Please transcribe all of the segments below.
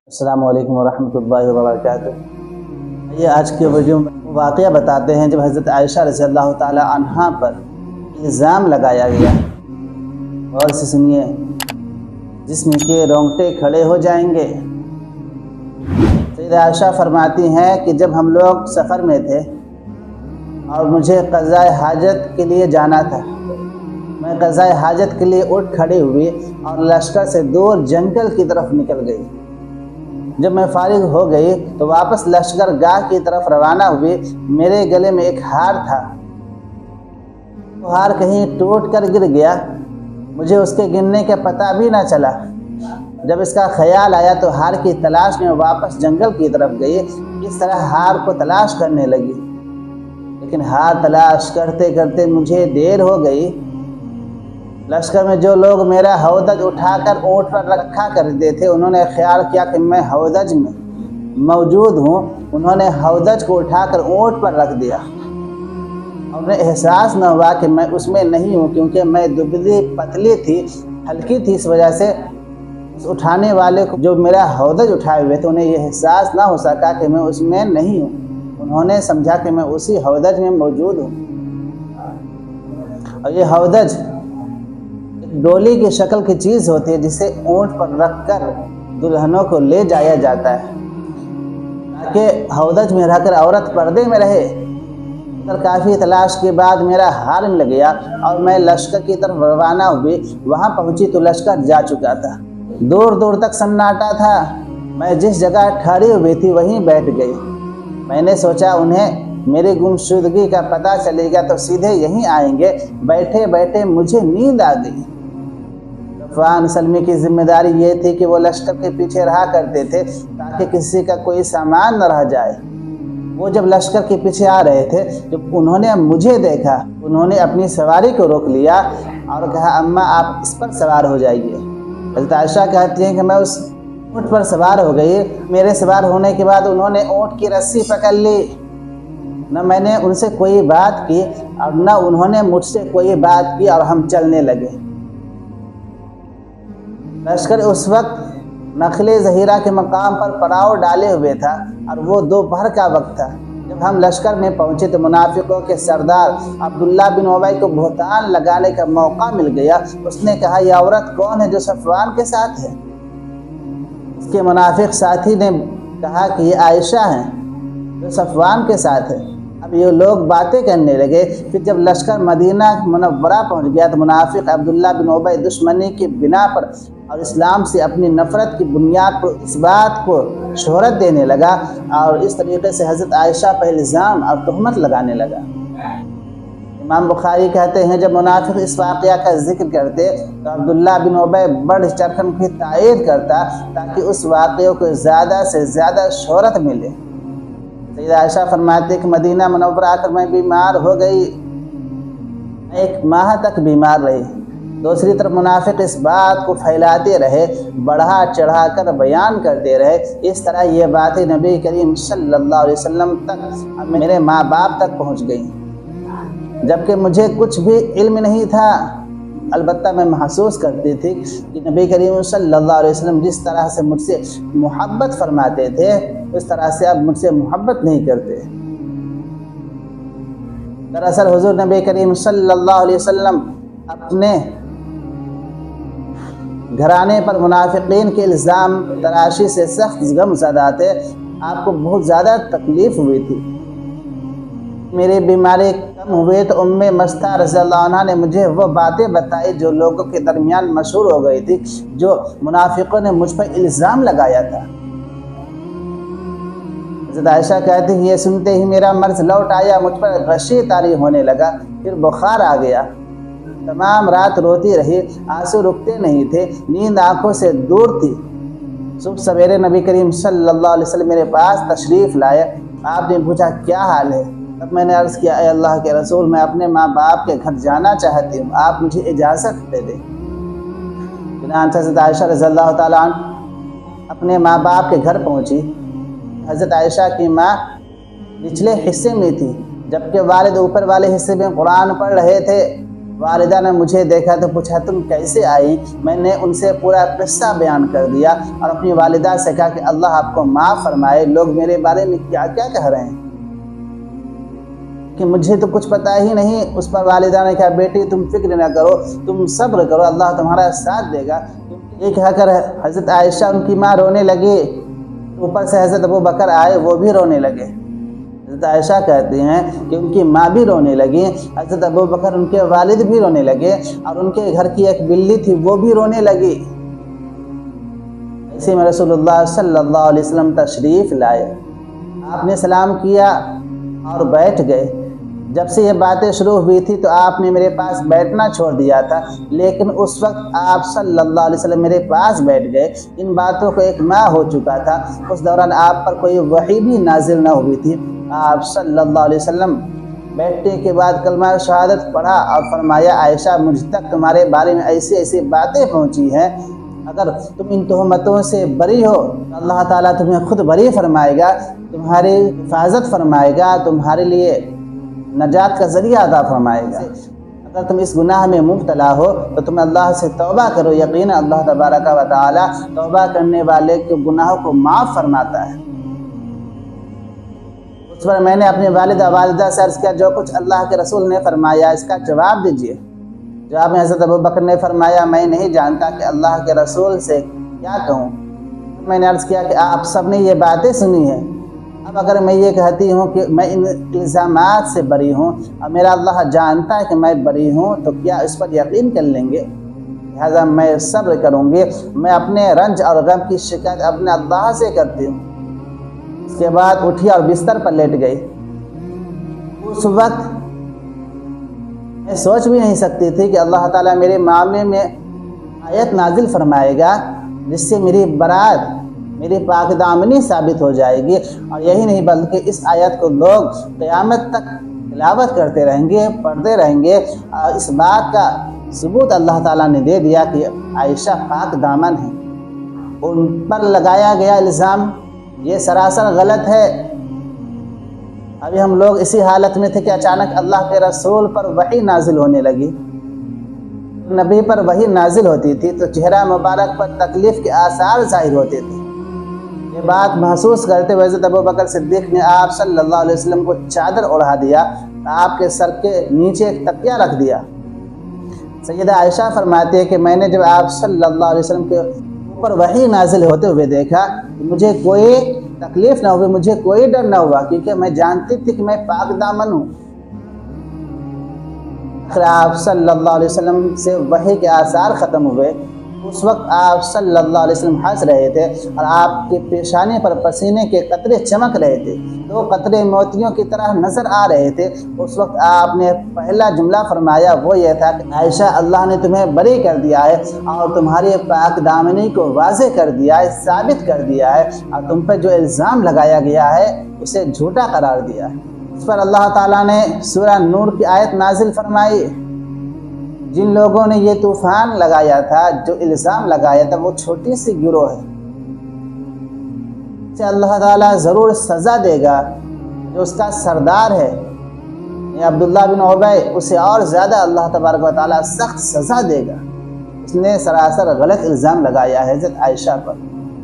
السلام علیکم ورحمۃ اللہ وبرکاتہ۔ یہ آج کے ویڈیو میں واقعہ بتاتے ہیں جب حضرت عائشہ رضی اللہ تعالی عنہا پر الزام لگایا گیا، اور سے سنیے جسم کے رونگٹے کھڑے ہو جائیں گے۔ سیدہ عائشہ فرماتی ہیں کہ جب ہم لوگ سفر میں تھے اور مجھے قضاء حاجت کے لیے جانا تھا، میں قضاء حاجت کے لیے اٹھ کھڑی ہوئی اور لشکر سے دور جنگل کی طرف نکل گئی۔ جب میں فارغ ہو گئی تو واپس لشکر گاہ کی طرف روانہ ہوئی۔ میرے گلے میں ایک ہار تھا، وہ ہار کہیں ٹوٹ کر گر گیا، مجھے اس کے گرنے کا پتہ بھی نہ چلا۔ جب اس کا خیال آیا تو ہار کی تلاش میں واپس جنگل کی طرف گئی، اس طرح ہار کو تلاش کرنے لگی، لیکن ہار تلاش کرتے کرتے مجھے دیر ہو گئی۔ لشکر میں جو لوگ میرا ہودج اٹھا کر اونٹ پر رکھا کرتے تھے، انہوں نے خیال کیا کہ میں ہودج میں موجود ہوں، انہوں نے ہودج کو اٹھا کر اونٹ پر رکھ دیا، اور انہیں احساس نہ ہوا کہ میں اس میں نہیں ہوں، کیونکہ میں دبلی پتلی تھی، ہلکی تھی، اس وجہ سے اس اٹھانے والے کو جو میرا ہودج اٹھائے ہوئے تھے انہیں یہ احساس نہ ہو سکا کہ میں اس میں نہیں ہوں۔ انہوں نے سمجھا کہ میں اسی ہودج میں موجود ہوں۔ اور یہ ہودج ڈولی کی شکل کی چیز ہوتی ہے جسے اونٹ پر رکھ کر دلہنوں کو لے جایا جاتا ہے، تاکہ ہودج میں رہ کر عورت پردے میں رہے۔ اگر کافی تلاش کے بعد میرا ہار مل گیا اور میں لشکر کی طرف روانہ ہوئی۔ وہاں پہنچی تو لشکر جا چکا تھا، دور دور تک سناٹا تھا۔ میں جس جگہ ٹھہری ہوئی تھی وہیں بیٹھ گئی۔ میں نے سوچا انہیں میری گمشدگی کا پتہ چلے گا تو سیدھے یہیں آئیں گے۔ بیٹھے بیٹھے مجھے نیند آ گئی۔ صفوان سلمی کی ذمہ داری یہ تھی کہ وہ لشکر کے پیچھے رہا کرتے تھے تاکہ کسی کا کوئی سامان نہ رہ جائے۔ وہ جب لشکر کے پیچھے آ رہے تھے، جب انہوں نے مجھے دیکھا، انہوں نے اپنی سواری کو روک لیا اور کہا اماں آپ اس پر سوار ہو جائیے۔ حضرت عائشہ کہتی ہیں کہ میں اس اونٹ پر سوار ہو گئی۔ میرے سوار ہونے کے بعد انہوں نے اونٹ کی رسی پکڑ لی۔ نہ میں نے ان سے کوئی بات کی اور نہ انہوں نے مجھ سے کوئی بات کی، اور ہم چلنے لگے۔ لشکر اس وقت نخل ظہیرہ کے مقام پر پڑاؤ ڈالے ہوئے تھا، اور وہ دوپہر کا وقت تھا۔ جب ہم لشکر میں پہنچے تو منافقوں کے سردار عبداللہ بن ابی کو بہتان لگانے کا موقع مل گیا۔ اس نے کہا یہ عورت کون ہے جو صفوان کے ساتھ ہے؟ اس کے منافق ساتھی نے کہا کہ یہ عائشہ ہیں جو صفوان کے ساتھ ہے۔ اب یہ لوگ باتیں کرنے لگے۔ پھر جب لشکر مدینہ منورہ پہنچ گیا تو منافق عبداللہ بن ابی دشمنی کی بنا پر اور اسلام سے اپنی نفرت کی بنیاد پر اس بات کو شہرت دینے لگا، اور اس طریقے سے حضرت عائشہ پر الزام اور تہمت لگانے لگا۔ امام بخاری کہتے ہیں جب منافق اس واقعہ کا ذکر کرتے تو عبداللہ بن ابی بڑھ چڑھ کر ان کی تائید کرتا تاکہ اس واقعے کو زیادہ سے زیادہ شہرت ملے۔ سیدہ عائشہ فرماتے کہ مدینہ منورہ آ کر میں بیمار ہو گئی، میں 1 ماہ تک بیمار رہی۔ دوسری طرف منافق اس بات کو پھیلاتے رہے، بڑھا چڑھا کر بیان کرتے رہے۔ اس طرح یہ باتیں نبی کریم صلی اللہ علیہ وسلم تک اور میرے ماں باپ تک پہنچ گئیں، جبکہ مجھے کچھ بھی علم نہیں تھا۔ البتہ میں محسوس کرتی تھی کہ نبی کریم صلی اللہ علیہ وسلم جس طرح سے مجھ سے محبت فرماتے تھے اس طرح سے اب مجھ سے محبت نہیں کرتے۔ دراصل حضور نبی کریم صلی اللہ علیہ وسلم اپنے گھرانے پر منافقین کے الزام تراشی سے سخت غم زدہ تھے۔ آپ کو بہت زیادہ تکلیف ہوئی تھی۔ میری بیماری کم ہوئی تو ام مستہ رضی اللہ عنہ نے مجھے وہ باتیں بتائی جو لوگوں کے درمیان مشہور ہو گئی تھی، جو منافقوں نے مجھ پر الزام لگایا تھا۔ حضرت عائشہ کہتی ہیں یہ سنتے ہی میرا مرض لوٹ آیا، مجھ پر غشی طاری ہونے لگا، پھر بخار آ گیا۔ تمام رات روتی رہی، آنسو رکتے نہیں تھے، نیند آنکھوں سے دور تھی۔ صبح سویرے نبی کریم صلی اللہ علیہ وسلم میرے پاس تشریف لائے۔ آپ نے پوچھا کیا حال ہے؟ تب میں نے عرض کیا اے اللہ کے رسول میں اپنے ماں باپ کے گھر جانا چاہتی ہوں، آپ مجھے اجازت دے دیں۔ چنانچہ حضرت عائشہ رضی اللہ تعالیٰ عنہ اپنے ماں باپ کے گھر پہنچی۔ حضرت عائشہ کی ماں نچلے حصے میں تھی، جبکہ والد اوپر والے حصے میں قرآن پڑھ رہے تھے۔ والدہ نے مجھے دیکھا تو پوچھا تم کیسے آئی؟ میں نے ان سے پورا قصہ بیان کر دیا اور اپنی والدہ سے کہا کہ اللہ آپ کو معاف فرمائے، لوگ میرے بارے میں کیا کیا کہہ رہے ہیں کہ مجھے تو کچھ پتہ ہی نہیں۔ اس پر والدہ نے کہا بیٹی تم فکر نہ کرو، تم صبر کرو، اللہ تمہارا ساتھ دے گا۔ یہ کہہ کر حضرت عائشہ ان کی ماں رونے لگی، اوپر سے حضرت ابوبکر آئے، وہ بھی رونے لگے۔ حضرت عائشہ کہتی ہیں کہ ان کی ماں بھی رونے لگی، حضرت ابوبکر ان کے والد بھی رونے لگے، اور ان کے گھر کی ایک بلی تھی وہ بھی رونے لگی۔ اسی میں رسول اللہ صلی اللہ علیہ وسلم تشریف لائے، آپ نے سلام کیا اور بیٹھ گئے۔ جب سے یہ باتیں شروع ہوئی تھی تو آپ نے میرے پاس بیٹھنا چھوڑ دیا تھا، لیکن اس وقت آپ صلی اللہ علیہ وسلم میرے پاس بیٹھ گئے۔ ان باتوں کو ایک ماہ ہو چکا تھا، اس دوران آپ پر کوئی وحی بھی نازل نہ ہوئی تھی۔ آپ صلی اللہ علیہ وسلم بیٹھنے کے بعد کلمہ شہادت پڑھا اور فرمایا عائشہ مجھ تک تمہارے بارے میں ایسی ایسی باتیں پہنچی ہیں، اگر تم ان تہمتوں سے بری ہو تو اللہ تعالیٰ تمہیں خود بری فرمائے گا، تمہاری حفاظت فرمائے گا، تمہارے لیے نجات کا ذریعہ عطا فرمائے گا۔ اگر تم اس گناہ میں مبتلا ہو تو تم اللہ سے توبہ کرو، یقینا اللہ تبارک و تعالی توبہ کرنے والے کے گناہوں کو معاف فرماتا ہے۔ اس پر میں نے اپنی والدہ سے عرض کیا جو کچھ اللہ کے رسول نے فرمایا اس کا جواب دیجیے۔ جواب میں حضرت ابوبکر نے فرمایا میں نہیں جانتا کہ اللہ کے رسول سے کیا کہوں۔ میں نے عرض کیا کہ آپ سب نے یہ باتیں سنی ہیں، اب اگر میں یہ کہتی ہوں کہ میں ان الزامات سے بری ہوں اور میرا اللہ جانتا ہے کہ میں بری ہوں تو کیا اس پر یقین کر لیں گے؟ لہٰذا میں صبر کروں گی، میں اپنے رنج اور غم کی شکایت اپنے اللہ سے کرتی ہوں۔ اس کے بعد اٹھی اور بستر پر لیٹ گئی۔ اس وقت میں سوچ بھی نہیں سکتی تھی کہ اللہ تعالیٰ میرے معاملے میں آیت نازل فرمائے گا جس سے میری برات، میری پاک دامنی ثابت ہو جائے گی، اور یہی نہیں بلکہ اس آیت کو لوگ قیامت تک تلاوت کرتے رہیں گے، پڑھتے رہیں گے، اور اس بات کا ثبوت اللہ تعالیٰ نے دے دیا کہ عائشہ پاک دامن ہے۔ ان پر لگایا گیا الزام یہ سراسر غلط ہے۔ ابھی ہم لوگ اسی حالت میں تھے کہ اچانک اللہ کے رسول پر وحی نازل ہونے لگی۔ نبی پر وحی نازل ہوتی تھی تو چہرہ مبارک پر تکلیف کے آثار ظاہر ہوتے تھے۔ یہ بات محسوس کرتے ہوئے حضرت ابوبکر صدیق نے آپ صلی اللہ علیہ وسلم کو چادر اوڑھا دیا، آپ کے سر کے نیچے ایک تکیہ رکھ دیا۔ سیدہ عائشہ فرماتے ہیں کہ میں نے جب آپ صلی اللہ علیہ وسلم کے اوپر وحی نازل ہوتے ہوئے دیکھا کہ مجھے کوئی تکلیف نہ ہوئی، مجھے کوئی ڈر نہ ہوا، کیونکہ میں جانتی تھی کہ میں پاک دامن ہوں۔ پھر آپ صلی اللہ علیہ وسلم سے وحی کے آثار ختم ہوئے۔ اس وقت آپ صلی اللہ علیہ وسلم ہنس رہے تھے اور آپ کے پیشانے پر پسینے کے قطرے چمک رہے تھے، دو قطرے موتیوں کی طرح نظر آ رہے تھے۔ اس وقت آپ نے پہلا جملہ فرمایا وہ یہ تھا کہ عائشہ اللہ نے تمہیں بری کر دیا ہے اور تمہاری پاک دامنی کو واضح کر دیا ہے، ثابت کر دیا ہے، اور تم پہ جو الزام لگایا گیا ہے اسے جھوٹا قرار دیا ہے۔ اس پر اللہ تعالیٰ نے سورہ نور کی آیت نازل فرمائی۔ جن لوگوں نے یہ طوفان لگایا تھا، جو الزام لگایا تھا، وہ چھوٹی سی گروہ ہے، اسے اللہ تعالیٰ ضرور سزا دے گا۔ جو اس کا سردار ہے یہ عبداللہ بن ابی، اسے اور زیادہ اللہ تبارک و تعالیٰ سخت سزا دے گا۔ اس نے سراسر غلط الزام لگایا ہے حضرت عائشہ پر،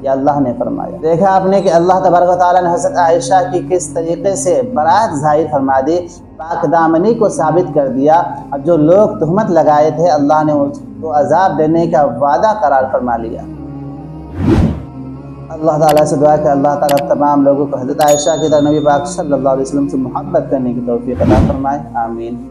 یہ اللہ نے فرمایا۔ دیکھا آپ نے کہ اللہ تبارک و تعالیٰ نے حضرت عائشہ کی کس طریقے سے برات ظاہر فرما دی، پاک دامنی کو ثابت کر دیا، اور جو لوگ تہمت لگائے تھے اللہ نے اس کو عذاب دینے کا وعدہ قرار فرما لیا۔ اللہ تعالیٰ سے دعا کہ اللہ تعالیٰ تمام لوگوں کو حضرت عائشہ کی طرح نبی پاک صلی اللہ علیہ وسلم سے محبت کرنے کی توفیق عطا فرمائے، آمین۔